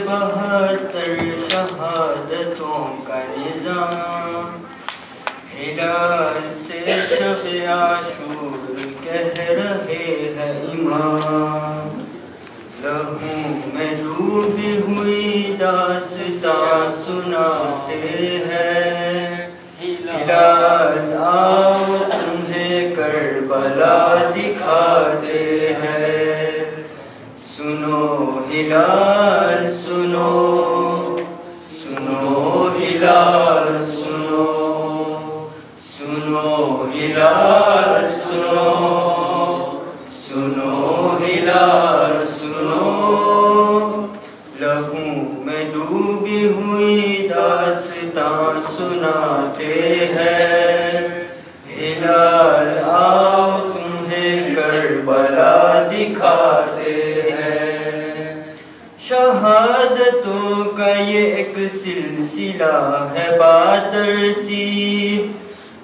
72 شہادتوں کا نظام، ہلال سے شب عاشور کہہ رہے ہیں امام، لہو میں ڈوبی ہوئی داستاں سناتے ہیں، ہلال آؤ تمہیں کربلا دکھاتے ہیں، سنو ہلال سنو، سنو ہلال سنو، سنو ہلال سنو، سنو ہلال سنو، لہو میں ڈوبی ہوئی داستاں سناتے ہیں، ہلال آؤ تمہیں کربلا دکھاتے ہیں، شہادتوں کا یہ ایک سلسلہ ہے باترتیب،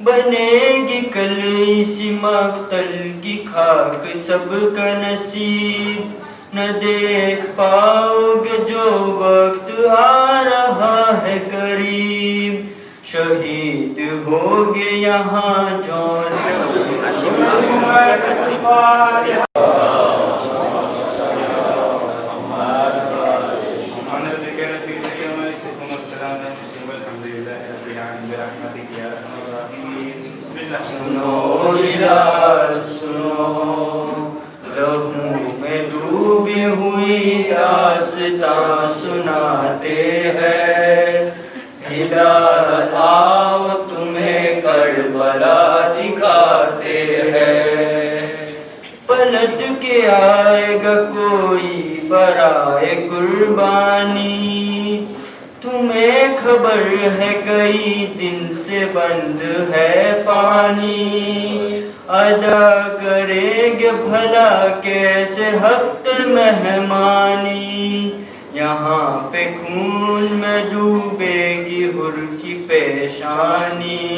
بنے گی کل اسی مقتل کی خاک سب کا نصیب، نہ دیکھ پاؤ گے جو وقت آ رہا ہے قریب، شہید ہوگے یہاں جون سنو ہلال سنو، لہو میں ڈوبی ہوئی داستاں سناتے ہیں، ہلال آؤ تمہیں کربلا دکھاتے ہیں، پلٹ کے آئے گا کوئی برائے قربانی، تمہیں خبر ہے کئی دن سے بند ہے پانی، ادا کریں گے بھلا کیسے حق مہمانی، یہاں پہ خون میں ڈوبے گی حر کی پیشانی،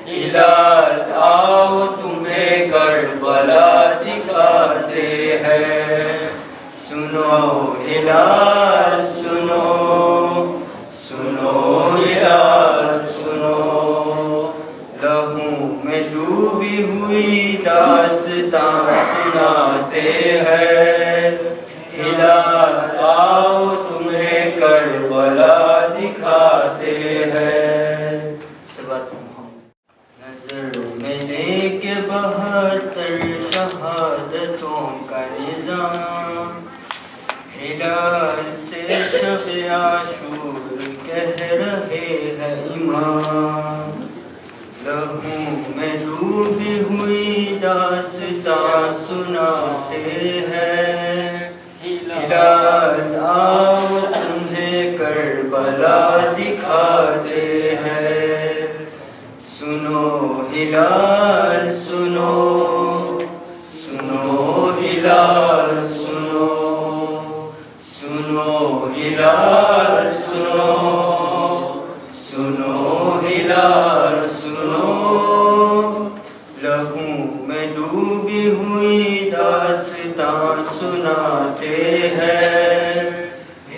ہلال آؤ تمہیں کربلا دکھاتے ہیں، سنو ہلال سنو، سنو ہلال سنو، لہو میں ڈوبی ہوئی داستاں سناتے ہیں، ہلال آؤ تمہیں کربلا دکھاتے ہیں، نظر میں لے کے 72 شہادتوں کا نظام، ہلال سے شب عاشور کہہ رہے ہیں امام، لہو میں ڈوبی ہوئی داستاں سناتے ہیں، ہلال آؤ تمہیں کربلا دکھاتے ہیں، سنو ہلال سنو، سنو ہلال سنو، سنو ہلال سنو، سنو ہلال سنو، لہو میں ڈوبی ہوئی داستاں سناتے ہیں،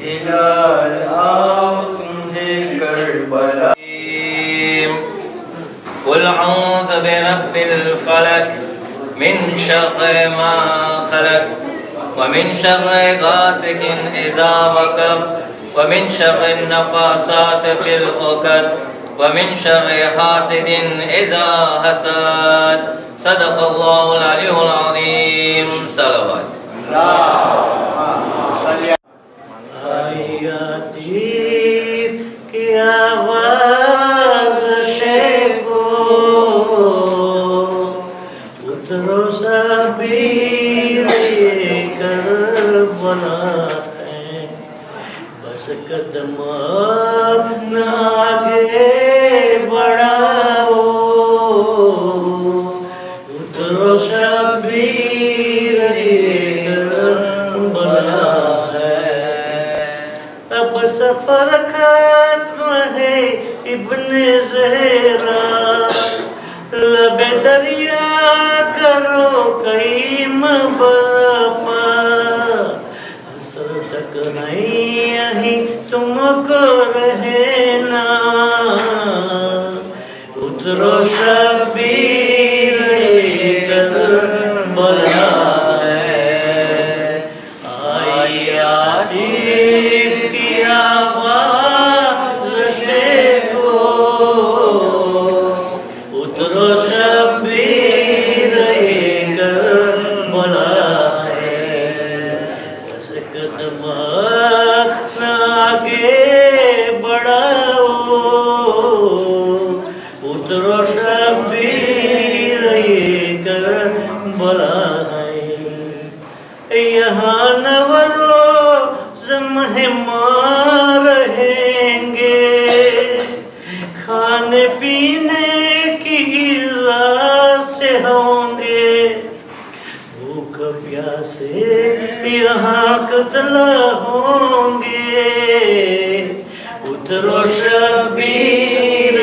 ہلال آؤ تمہیں کربلا، قل اعوذ برب الفلق من شر ما خلق ومن شر غاسق اذا وقب ومن شر النفاثات في العقد ومن شر حاسد اذا حسد، صدق الله العلي العظيم، صلوات لطیف کی آواز شیخو، اترو سبیر کربلا ہے، بس قدم اپنا آگے بڑھاؤ، اترو شبیر کربلا ہے، اب سفر ختم ہے ابن زہرا، لب دریا کرو کئی مبرپا، اثر تک نہیں اترو شبیر کربلا ہے، آئی عاطف کی آواز شیکو، اترو شبیر کربلا ہے، بس قدم آگے بڑھاؤ، اترو شبیر کربلا ہے، یہاں نہ وہ روز مہمان رہیں گے، کھانے پینے کی ذات سے ہوں گے، بھوک پیاسے یہاں قتل ہوں گے، اترو شبیر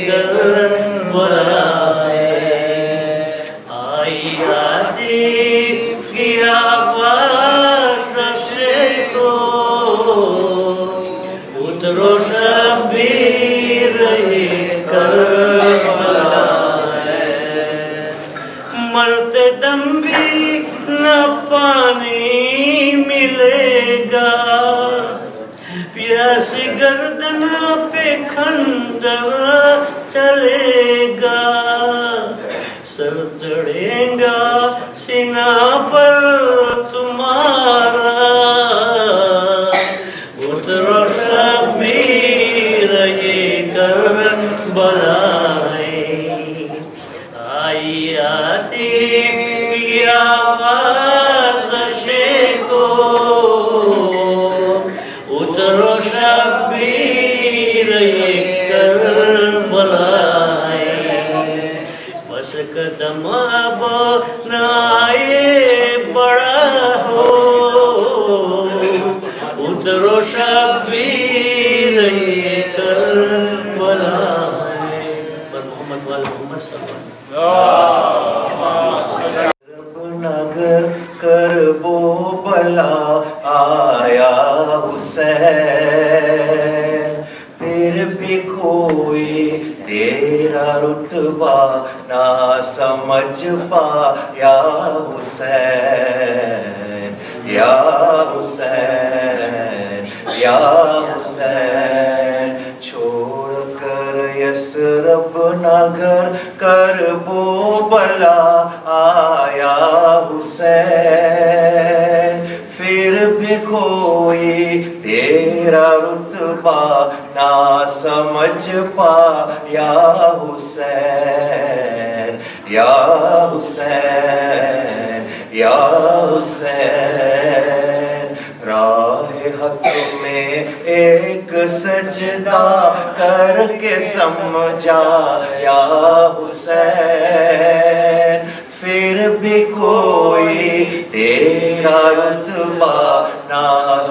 کربلا ہے، آئی عاطف کی آواز شیکو، اترو شبیر کربلا ہے، مرتے دم بھی نہ پانی ملے گا، پیاسی گردن پہ خنجر چلے گا، سر چڑھے گا سینہ پر تمہارا، اترو شبیر کربلا ہے، آئی عاطف کی آواز شیکو، اترو شبیر کربلا ہے، بس قدم اب نہ آئے بڑا ہو، اترو شبیر کربلا ہے، پر محمد وال محمد صلی اللہ نگر کرب و بلا آیا حسین، پھر بھی کوئی تیرا رتبہ نہ سمجھ پایا حسین، یا حسین یا حسین، چھوڑ کر یثرب نگر کرب و بلا آیا حسین، پھر بھی کوئی تیرا رتبہ نہ سمجھ پایا حسین، یا حسین یا حسین، راہ حق میں ایک سجدہ کر کے سمجھا یا حسین، پھر بھی کوئی تیرا رتبہ نہ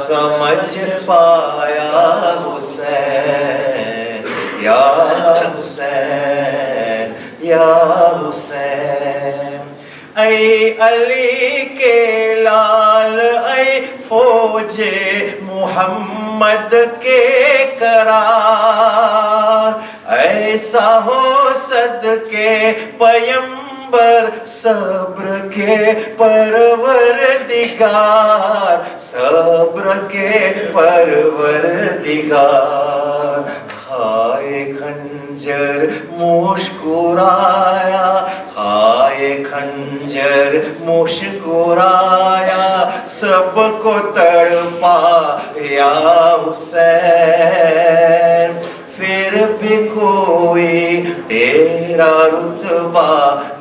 سمجھ پایا حسین، یا حسین یا حسین، اے علی کے لال، اے فوج محمد کے قرار، ایسا ہو صدقے پیمبر صبر کے پروردگار، صبر کے پروردگار، کھائے خنجر مسکرایا، کھائے خنجر مسکرایا، سب کو تڑپا یا حسین، پھر بھی کوئی تیرا رتبہ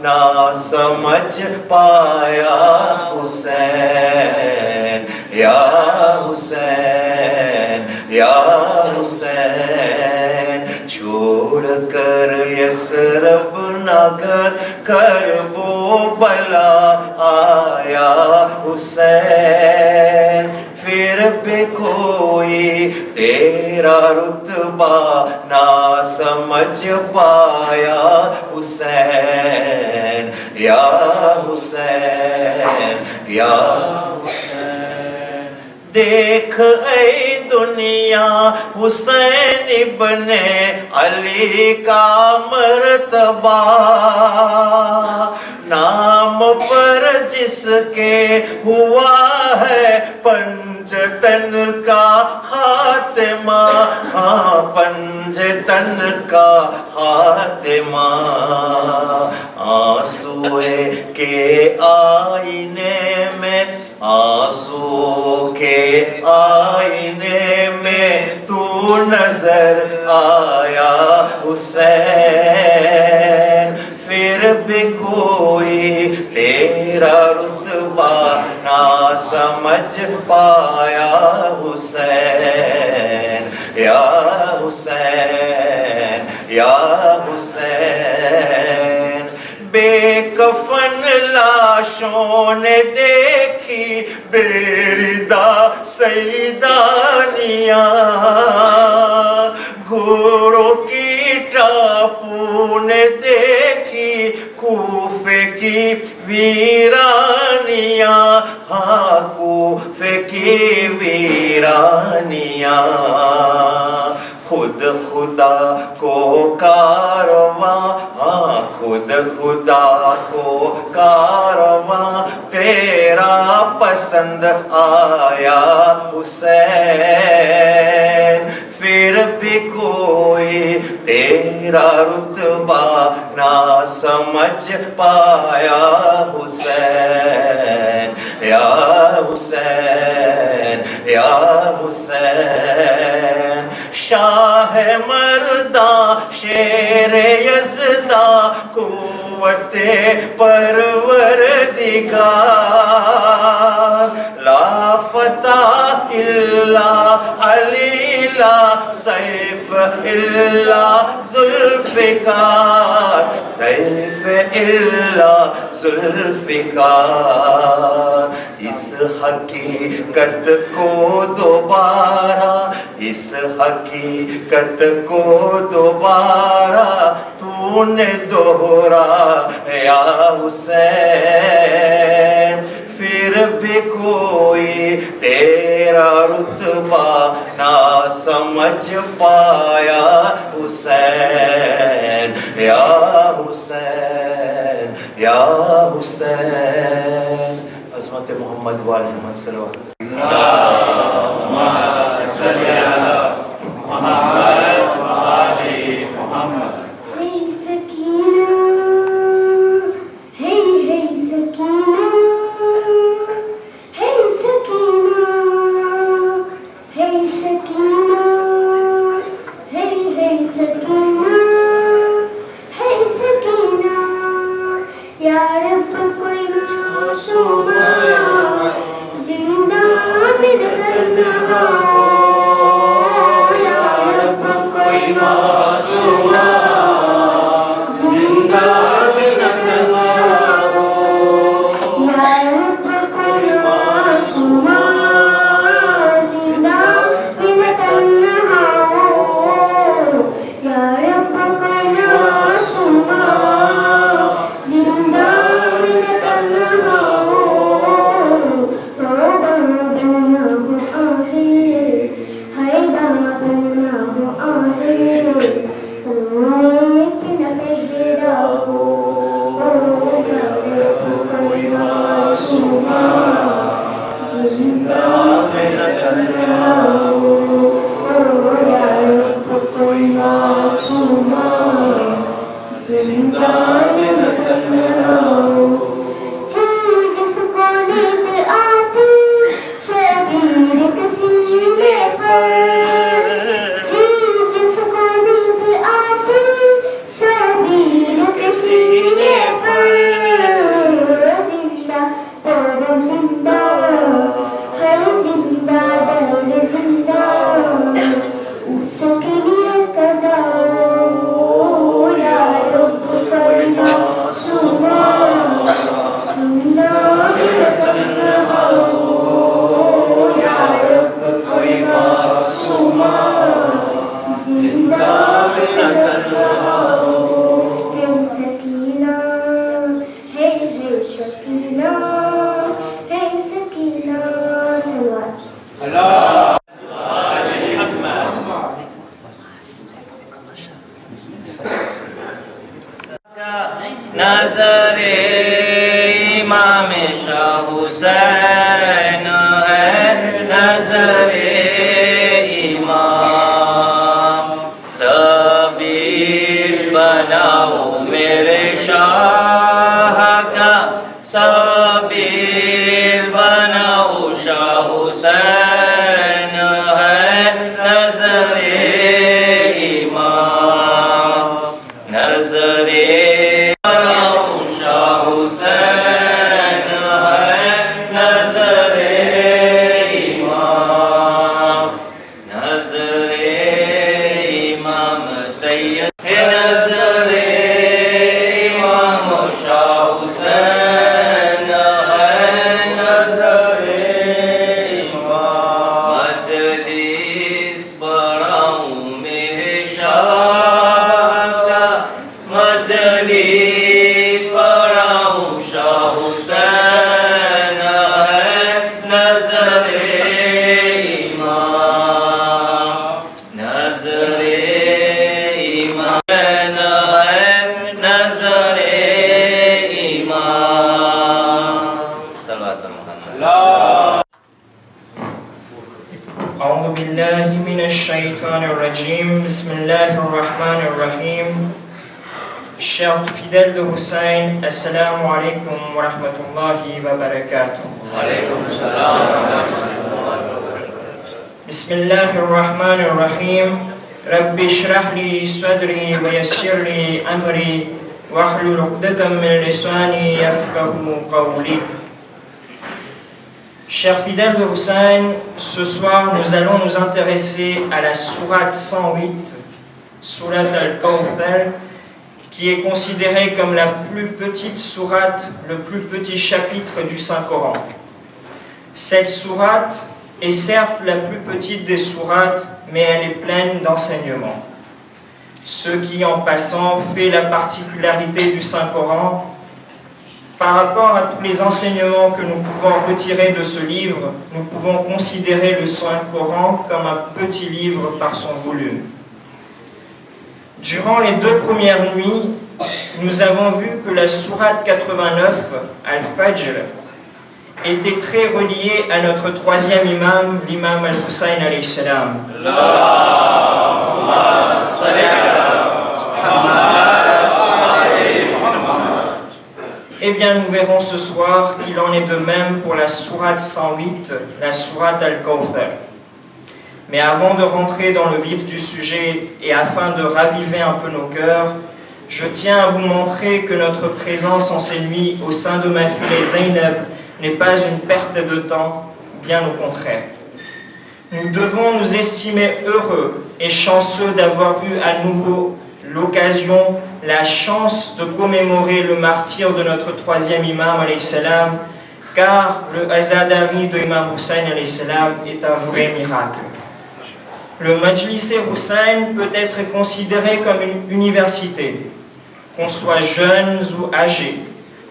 نہ سمجھ پایا حسین، یا حسین یا حسین، چھوڑ کر یثرب نگر کرب و بلا آیا حسین، پھر بھی کوئی تیرا رتبہ نہ سمجھ پایا حسین، یا حسین یا حسین، دیکھ اے دنیا حسین ابن علی کا مرتبہ، نام پر جس کے ہوا ہے پنجتن کا خاتمہ، ہاں پنجتن کا خاتمہ۔ آنسوئے کے آئینے میں، آنسو کے آئینے میں تو نظر آیا حسین، پھر بھی کوئی تیرا رتبہ نہ سمجھ پایا حسین، یا حسین یا حسین۔ بے کفن لاشوں نے دیکھی بیردہ سیدانیاں، گھوڑوں کی ٹاپو نے دیکھی کوفے کی ویرانیاں، ہاں کوفے کی ویرانیاں۔ خود خدا کو کارواں، ہاں خود خدا کو کارواں تیرا پسند آیا حسین، پھر بھی کوئی تیرا رتبہ نہ سمجھ پایا حسین، یا حسین یا حسین۔ شاہ مرداں شیر یزداں قوت پروردگار، لا فتح الا علی لا سیف الا ذوالفقار، سیف الا ذوالفقار۔ اس حقیقت کو دوبارہ، اس حقیقت کو دوبارہ تو نے دوہرایا حسین، پھر بھی کوئی تیرا رتبہ نہ سمجھ پایا حسین، یا حسین یا حسین۔ عظمت محمد و آل محمد صلی اللہ علیہ وسلم۔ Hey नजर इमाम शाह हुसैन है नजर इमाम सबीर बनाओ मेरे शाह का सबीर बनाओ शाह हुसैन है नजर इमाम नजर أعوذ بالله من الشيطان الرجيم بسم الله الرحمن الرحيم Chers fidèles de Hussein, Assalamu alaikum wa rahmatullahi wa barakatuh. Bismillahir Rahmanir Rahim. Rabbi shrah li sadri wa yassir li amri wahlul 'uqdatam min lisani yafqahu qawli. Chers fidèles de Hussein, ce soir nous allons nous intéresser à la sourate 108, sourate Al-Kawthar, qui est considérée comme la plus petite sourate, le plus petit chapitre du Saint-Coran. Cette sourate est certes la plus petite des sourates, mais elle est pleine d'enseignements. Ce qui, en passant, fait la particularité du Saint-Coran. Par rapport à tous les enseignements que nous pouvons retirer de ce livre, nous pouvons considérer le Saint-Coran comme un petit livre par son volume. Durant les 2 premières nuits, nous avons vu que la sourate 89, Al-Fajr, était très reliée à notre 3e imam, l'imam Al-Hussein alayhi salam. Eh bien, nous verrons ce soir qu'il en est de même pour la sourate 108, la sourate Al-Kawthar. Mais avant de rentrer dans le vif du sujet et afin de raviver un peu nos cœurs, je tiens à vous montrer que notre présence en ces nuits au sein de ma fille Zainab n'est pas une perte de temps, bien au contraire. Nous devons nous estimer heureux et chanceux d'avoir eu à nouveau l'occasion, la chance de commémorer le martyre de notre 3e imam, alayhi salam, car le Azadari de Imam Hussein, alayhi salam, est un vrai miracle. Le Majlis Hussein peut être considéré comme une université, qu'on soit jeunes ou âgés,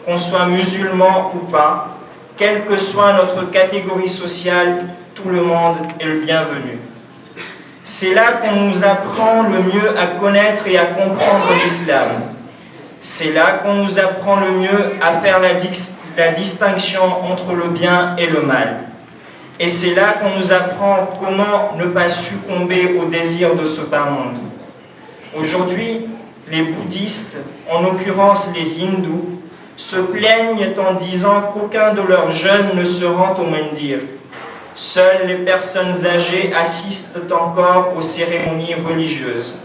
qu'on soit musulman ou pas, quelle que soit notre catégorie sociale, tout le monde est le bienvenu. C'est là qu'on nous apprend le mieux à connaître et à comprendre l'islam. C'est là qu'on nous apprend le mieux à faire la distinction entre le bien et le mal. Et c'est là qu'on nous apprend comment ne pas succomber aux désirs de ce bas monde. Aujourd'hui, les bouddhistes, en l'occurrence les hindous, se plaignent en disant qu'aucun de leurs jeunes ne se rend au mandir. Seules les personnes âgées assistent encore aux cérémonies religieuses.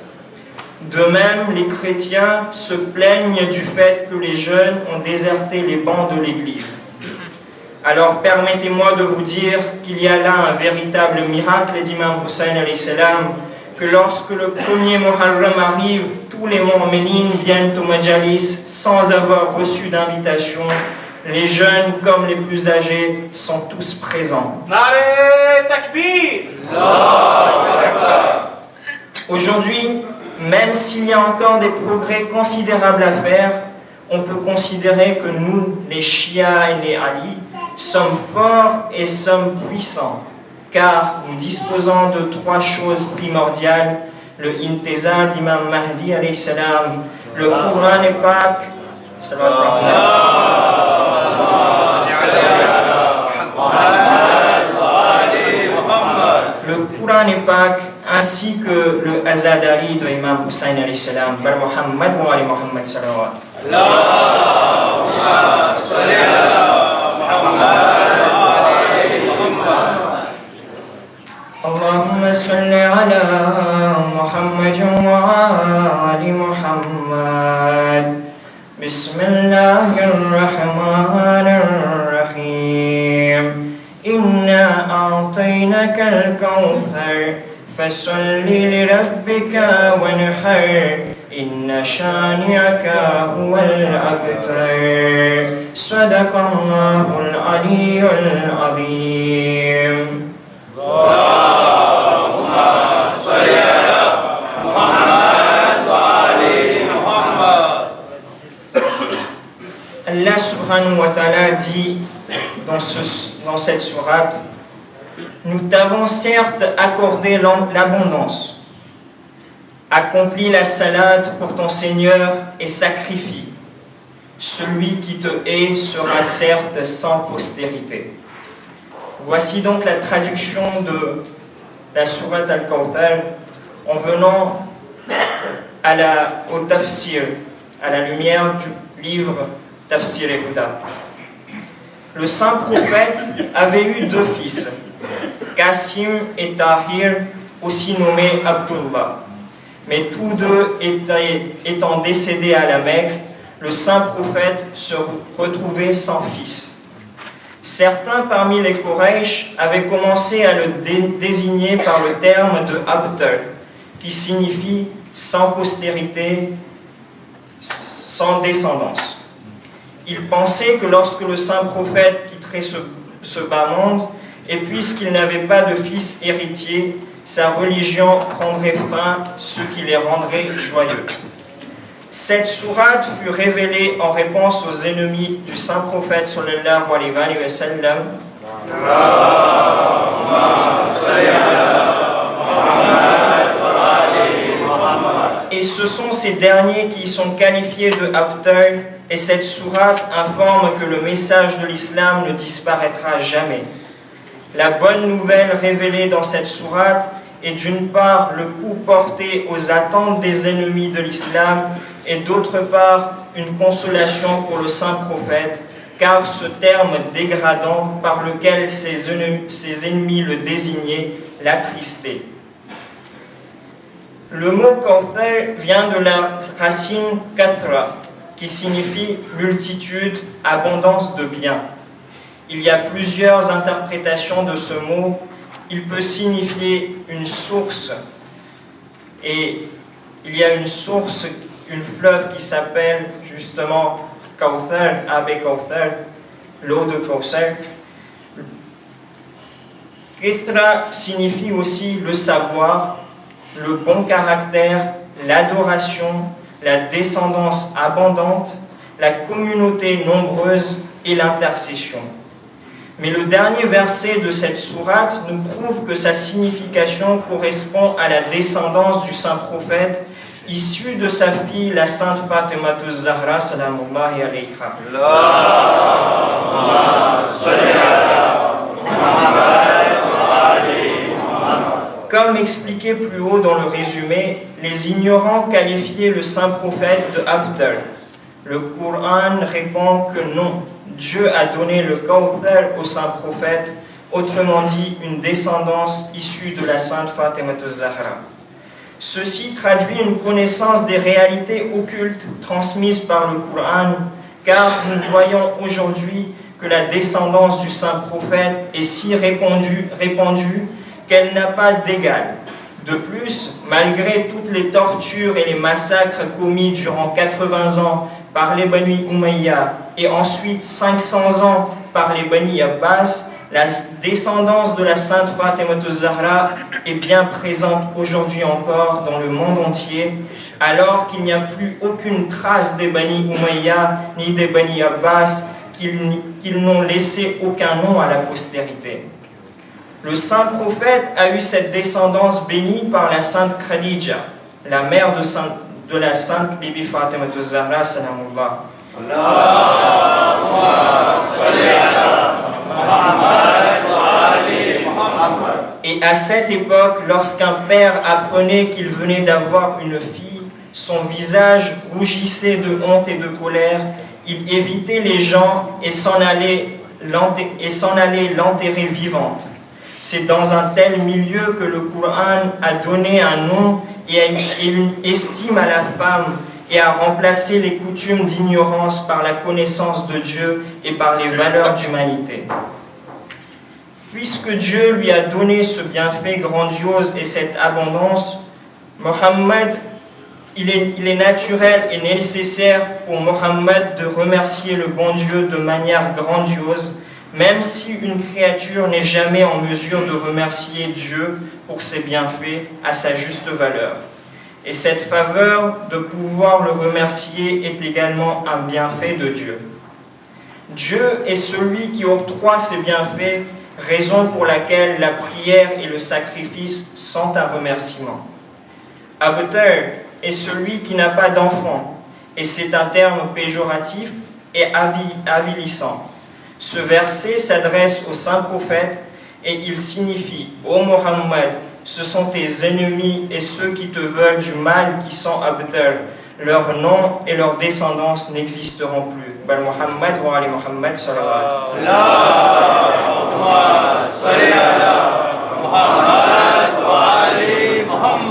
De même, les chrétiens se plaignent du fait que les jeunes ont déserté les bancs de l'Église. Alors permettez-moi de vous dire qu'il y a là un véritable miracle d'Imam Hussein alayhi salam, que lorsque le premier Muharram arrive, tous les mu'minines viennent au Majalis sans avoir reçu d'invitation. Les jeunes comme les plus âgés sont tous présents. Aujourd'hui, même s'il y a encore des progrès considérables à faire, on peut considérer que nous, les Shia et les Ali, sommes forts et sommes puissants, car nous disposons de 3 choses primordiales: le intizar d'Imam Mahdi alayhi salam, le Coran et Pâques, le Coran et Pâques, ainsi que le Azadari de Imam Hussein alayhi salam, Bar Muhammad wa ali Muhammad salawat. اللهم صل على محمد وآل محمد. بسم الله الرحمن الرحيم. إنا أعطيناك الكوثر فصل لربك وانحر إن شانئك هو الأبتر. صدق الله العلي العظيم. Allah subhanahu wa ta'ala dit dans cette sourate: nous t'avons certes accordé l'abondance, accomplis la salade pour ton Seigneur et sacrifie. Celui qui te hait sera certes sans postérité. Voici donc la traduction de la sourate Al-Kawthar en venant au tafsir, à la lumière du livre Tafsir et Huda. Le saint prophète avait eu 2 fils, Qasim et Tahir, aussi nommés Abdullah. Mais tous 2 étant décédés à la Mecque, le saint prophète se retrouvait sans fils. Certains parmi les Quraysh avaient commencé à le désigner par le terme de Abtar, qui signifie sans postérité, sans descendance. Ils pensaient que lorsque le saint prophète quitterait ce bas monde, et puisqu'il n'avait pas de fils héritier, sa religion prendrait fin, ce qui les rendrait joyeux. Cette sourate fut révélée en réponse aux ennemis du saint prophète sallallahu alayhi wa sallam. Et ce sont ces derniers qui sont qualifiés de Abtar, et cette sourate informe que le message de l'islam ne disparaîtra jamais. La bonne nouvelle révélée dans cette sourate est d'une part le coup porté aux attentes des ennemis de l'islam, et d'autre part une consolation pour le saint prophète, car ce terme dégradant par lequel ses ennemis le désignaient l'attristait. Le mot Kawthar vient de la racine kathra, qui signifie multitude, abondance de biens. Il y a plusieurs interprétations de ce mot. Il peut signifier une source, et il y a une source, une fleuve qui s'appelle justement Kawthar, Abe Kawthar, l'eau de Kawthar. Kithra signifie aussi le savoir, le bon caractère, l'adoration, la descendance abondante, la communauté nombreuse et l'intercession. Mais le dernier verset de cette sourate nous prouve que sa signification correspond à la descendance du saint prophète, issue de sa fille, la sainte Fatima Zahra, salamullahi alayha. Comme expliqué plus haut dans le résumé, les ignorants qualifiaient le saint prophète de Abtar. Le Coran répond que non, Dieu a donné le Kawthar au saint prophète, autrement dit une descendance issue de la sainte Fatima Zahra. Ceci traduit une connaissance des réalités occultes transmises par le Coran, car nous voyons aujourd'hui que la descendance du saint prophète est si répandue qu'elle n'a pas d'égal. De plus, malgré toutes les tortures et les massacres commis durant 80 ans par les Bani Umayya et ensuite 500 ans par les Bani Abbas, la descendance de la sainte Fatima Zahra est bien présente aujourd'hui encore dans le monde entier, alors qu'il n'y a plus aucune trace des Bani Umayya ni des Bani Abbas, qu'ils n'ont laissé aucun nom à la postérité. Le saint prophète a eu cette descendance bénie par la sainte Khadija, la mère de la sainte Bibi Fatima Zahra salamullah. Et à cette époque, lorsqu'un père apprenait qu'il venait d'avoir une fille, son visage rougissait de honte et de colère, il évitait les gens et s'en allait l'enterrer vivante. C'est dans un tel milieu que le Coran a donné un nom et une estime à la femme et a remplacé les coutumes d'ignorance par la connaissance de Dieu et par les valeurs d'humanité. Puisque Dieu lui a donné ce bienfait grandiose et cette abondance, Mohammed, il est naturel et nécessaire pour Mohammed de remercier le bon Dieu de manière grandiose, même si une créature n'est jamais en mesure de remercier Dieu pour ses bienfaits à sa juste valeur. Et cette faveur de pouvoir le remercier est également un bienfait de Dieu. Dieu est celui qui octroie ses bienfaits, raison pour laquelle la prière et le sacrifice sont un remerciement. Abtar est celui qui n'a pas d'enfant, et c'est un terme péjoratif et avilissant. Ce verset s'adresse au saint prophète et il signifie « Ô Mohammed, ce sont tes ennemis et ceux qui te veulent du mal qui sont Abtar. Leur nom et leur descendance n'existeront plus. » Bal Muhammad wa ali Muhammad sallallahu alayhi wa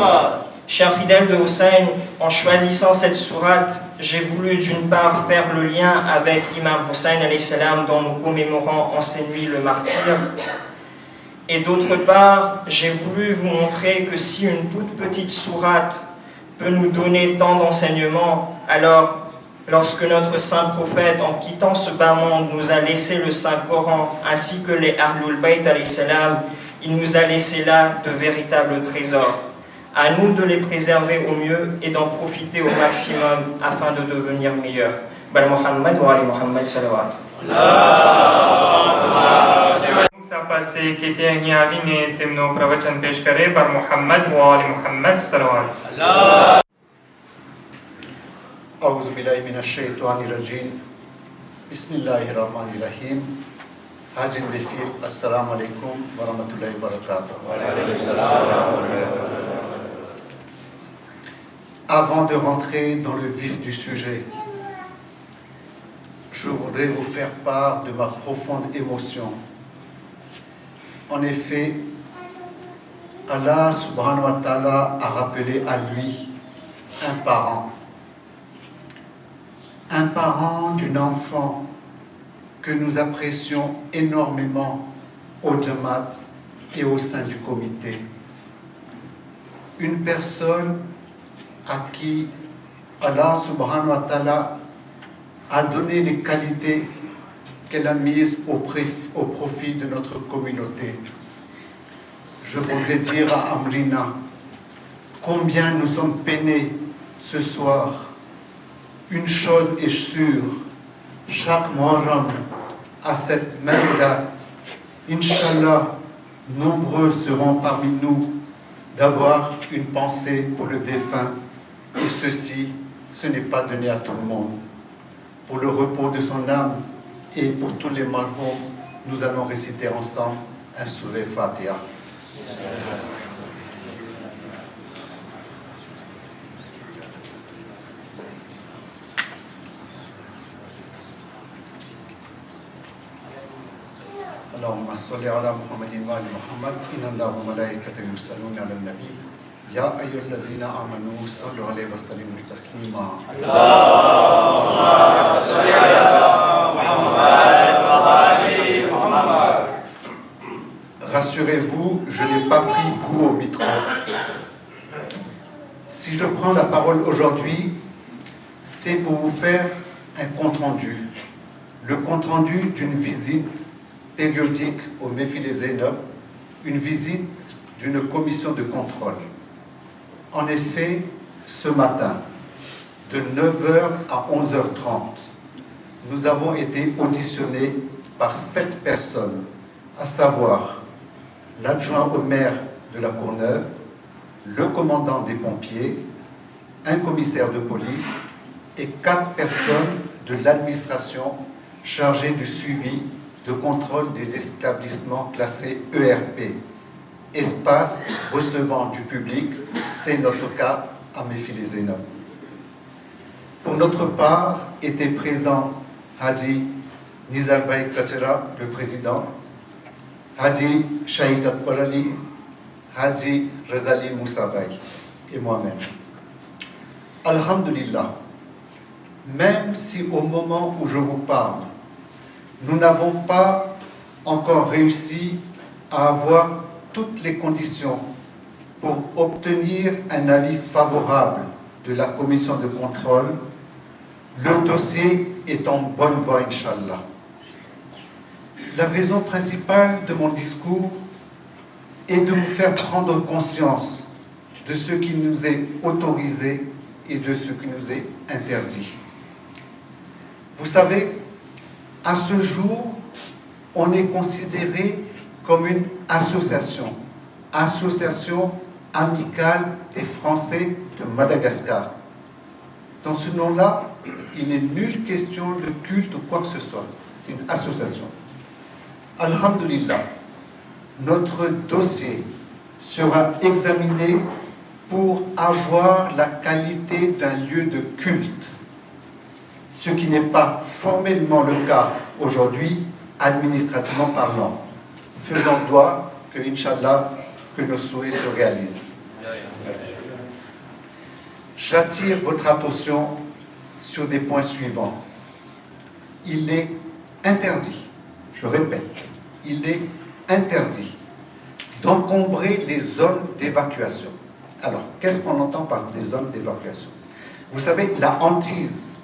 sallam. Chers fidèles de Hussein, en choisissant cette sourate, j'ai voulu d'une part faire le lien avec Imam Hussein alayhi salam dont nous commémorons en ces nuits le martyr, et d'autre part, j'ai voulu vous montrer que si une toute petite sourate peut nous donner tant d'enseignements, alors lorsque notre saint prophète, en quittant ce bas monde, nous a laissé le Saint Coran ainsi que les Ahlul Bayt alayhi salam, il nous a laissé là de véritables trésors. À nous de les préserver au mieux et d'en profiter au maximum afin de devenir meilleurs. Bal Muhammad wa ali Muhammad salawat. Passé qui était un yavine temno pravachan pesh kare par Muhammad wa ali Muhammad salawat. أعوذ بالله من الشيطان الرجيم بسم الله الرحمن الرحيم حاج الوفير السلام عليكم ورحمة الله وبركاته. Avant de rentrer dans le vif du sujet, je voudrais vous faire part de ma profonde émotion. En effet, Allah subhanahu wa ta'ala a rappelé à lui un parent d'un enfant que nous apprécions énormément au Jamaat et au sein du comité. Une personne à qui Allah subhanahu wa ta'ala a donné les qualités qu'elle a mises au profit de notre communauté. Je voudrais dire à Amrina combien nous sommes peinés ce soir. Une chose est sûre, chaque Muharram à cette même date, Inch'Allah, nombreux seront parmi nous d'avoir une pensée pour le défunt, et ceci, ce n'est pas donné à tout le monde. Pour le repos de son âme et pour tous les marhums, nous allons réciter ensemble un Surah Fatiha. اللهم صل على محمد وآل محمد إن الله وملائكته يصلون على النبي يا أيها الذين آمنوا صلوا عليه وسلموا تسليما اللهم صل على محمد وآل محمد. Rassurez-vous, je n'ai pas pris goût au micro. Si je prends la parole aujourd'hui, c'est pour vous faire un compte-rendu. Le compte-rendu d'une visite périodique au Mefilé Zainab, une visite d'une commission de contrôle. En effet, ce matin, de 9h à 11h30, nous avons été auditionnés par 7 personnes, à savoir l'adjoint au maire de la Courneuve, le commandant des pompiers, un commissaire de police et 4 personnes de l'administration chargées du suivi de contrôle des établissements classés ERP, espace recevant du public, c'est notre cas à Mefilé-Zénob. Pour notre part, étaient présents Hadi Nizarbay Katera, le président, Hadi Shahid Akbarali, Hadi Razali Moussabay et moi-même. Alhamdulillah, même si au moment où je vous parle, nous n'avons pas encore réussi à avoir toutes les conditions pour obtenir un avis favorable de la commission de contrôle, le dossier est en bonne voie, Inch'Allah. La raison principale de mon discours est de vous faire prendre conscience de ce qui nous est autorisé et de ce qui nous est interdit. Vous savez, à ce jour, on est considéré comme une association amicale des Français de Madagascar. Dans ce nom-là, il n'est nulle question de culte ou quoi que ce soit. C'est une association. Alhamdulillah, notre dossier sera examiné pour avoir la qualité d'un lieu de culte, ce qui n'est pas formellement le cas aujourd'hui, administrativement parlant. Faisons doigt que, Inch'Allah, que nos souhaits se réalisent. J'attire votre attention sur des points suivants. Il est interdit, je répète, il est interdit d'encombrer les zones d'évacuation. Alors, qu'est-ce qu'on entend par des zones d'évacuation? Vous savez, la hantise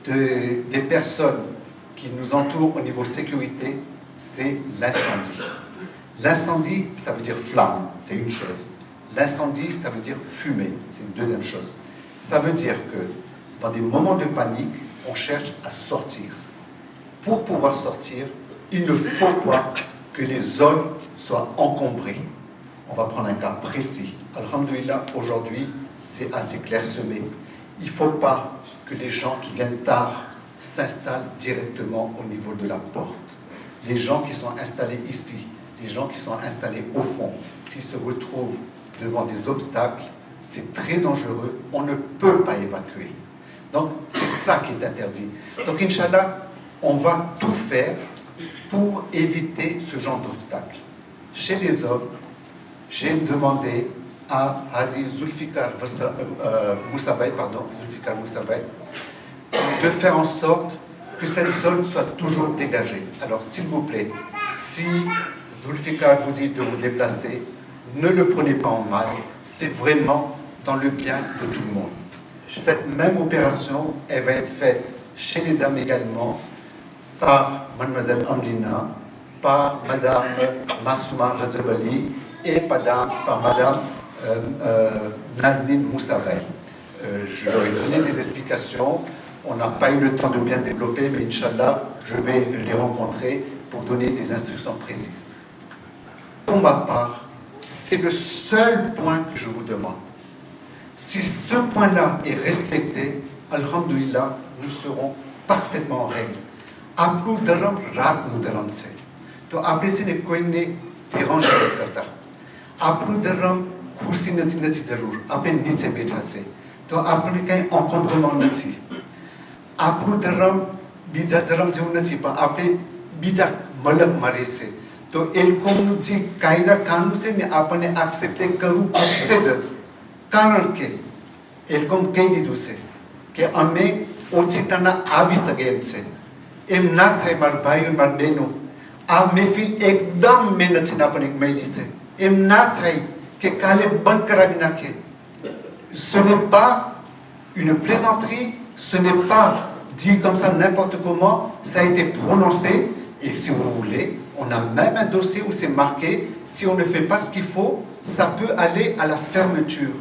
des personnes qui nous entourent au niveau sécurité, c'est l'incendie. L'incendie, ça veut dire flamme, c'est une chose. L'incendie, ça veut dire fumée, c'est une deuxième chose. Ça veut dire que dans des moments de panique, on cherche à sortir. Pour pouvoir sortir, il ne faut pas que les zones soient encombrées. On va prendre un cas précis. Alhamdulillah, aujourd'hui, c'est assez clairsemé. Il ne faut pas que les gens qui viennent tard s'installent directement au niveau de la porte. Les gens qui sont installés ici, les gens qui sont installés au fond, s'ils se retrouvent devant des obstacles, c'est très dangereux, on ne peut pas évacuer. Donc, c'est ça qui est interdit. Donc, Inch'Allah, on va tout faire pour éviter ce genre d'obstacles. Chez les hommes, j'ai demandé à Hadi Zulfikar Moussabay, de faire en sorte que cette zone soit toujours dégagée. Alors, s'il vous plaît, si Zulfikar vous dit de vous déplacer, ne le prenez pas en mal, c'est vraiment dans le bien de tout le monde. Cette même opération, elle va être faite chez les dames également, par Mademoiselle Amlina, par Madame Massouma Rajabali et par Madame Nazdine Moussabay. Je leur ai donné des explications, on n'a pas eu le temps de bien développer, mais Inch'Allah, je vais les rencontrer pour donner des instructions précises. Pour ma part, c'est le seul point que je vous demande. Si ce point-là est respecté, alhamdulillah, nous serons parfaitement en règle. Aplu dharam rat nu dharam se. To apne se ne koi ne dérange karta. Aplu dharam kursi nati zarur. Apne niche betha se. To apne kai encombrement nati. Aplu dharam bija dharam jau nati pa apne bija malak mare se. तो एलकोम नुची कायदा कानून से ने आपने एक्सेप्ट करूँ से जज कारण के एलकोम कहीं दी दूसरे कि हमें ओचितना आवी सके इनसे एम ना थे मार भाई और मार बहनों आप में फिर एकदम मेहनत से ना अपने मेली से एम ना थे कि काले बंद करा बिना के ce n'est pas une plaisanterie, ce n'est pas dit comme ça n'importe comment, ça a été prononcé et si vous voulez on a même un dossier où c'est marqué, si on ne fait pas ce qu'il faut, ça peut aller à la fermeture.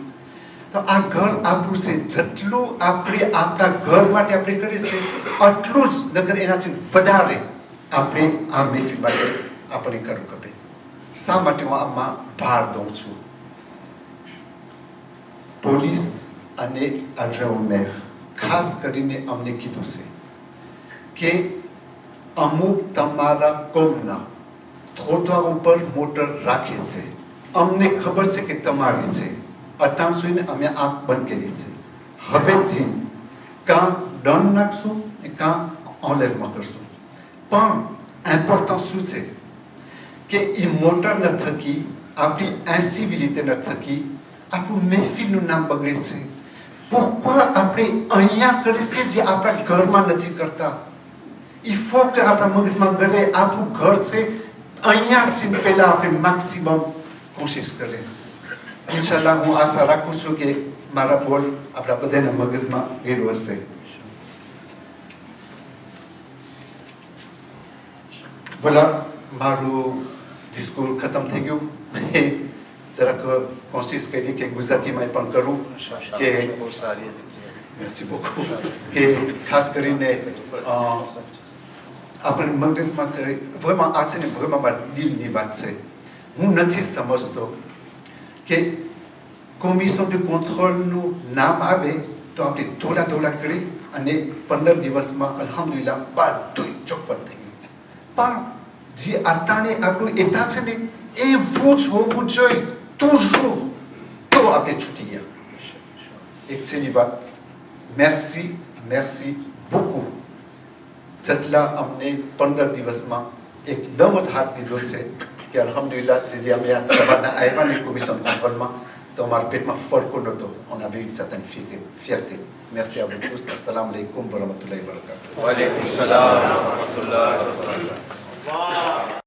Donc, un घर आप उसे जटलू आपने आपका घर माटे आपने करे से अटलूज नगर एना चिन वधारे आपने आमे फिर बाटे आपने करू कपे શા માટે હું આમાં ભાર દઉં છું? પોલીસ અને એડજોન્ટ મેયર ખાસ કરીને અમને કીધું છે કે અમુક તમારા કોમના થોડા ઉપર મોટર રાખે છે, અમને ખબર છે કે તમારી છે, અત્યાર સુધીને અમે આંખ બંધ કરી છે. હવેથી કાં દંડ નાખશું ને કાં ઓનલાઈનમાં કરશું. પણ ઇમ્પોર્ટન્ટ શું છે કે એ મોટરના થકી આપણી ઇન્સિવિલિટીના થકી આપણું મહેફિલનું નામ બગડે છે. pourquoi આપણે અહીંયા કરીએ છીએ જે આપણા ઘરમાં નથી કરતા? il faut કે આપણા મગજમાં ગરે આપણું ઘર છે, અહીંયા જ પહેલા આપણે મેક્સિમમ કોશિશ કરીએ. ઇન્શાલ્લાહ હું આશા રાખું છું કે મારા બોલ આપણા બધાના મગજમાં ગયેલું હશે. voilà, મારું ડિસ્કોર ખતમ થઈ ગયું. જરાક કોશિશ કરી કે ગુજરાતીમાં પણ કરું કે merci beaucoup કે ખાસ કરીને આપણે મગજમાં કરે. vraiment આ છે ને vraiment મારા દિલની વાત છે. હું નથી સમજતો કે કોમિશન de contrôleનું નામ આવે તો આપણે ધોળા કરી અને 15 દિવસમાં અલ્હમ્દુલિલ્લાહ બધું ચોખવટ થઈ ગયું. પણ જે અત્યારે આપણું એતા છે ને એવું જ હોવું જોઈએ toujours, તો આપણે છૂટી ગયા. એક છેલ્લી વાત, merci beaucoup જેટલા અમને 15 દિવસમાં એકદમ જ હાથ દીધો છે કે અલ્હમ્દુલિલ્લાહ જે અમે આજ સવારના આવ્યા ને કોમિશન કંટ્રોલમાં તો અમારા પેટમાં ફરકો નહોતો. on avait une certaine fierté. merci à vous tous. assalamu alaikum wa rahmatullahi wa barakatuh. Wa alaikum salam wa rahmatullahi wa barakatuh.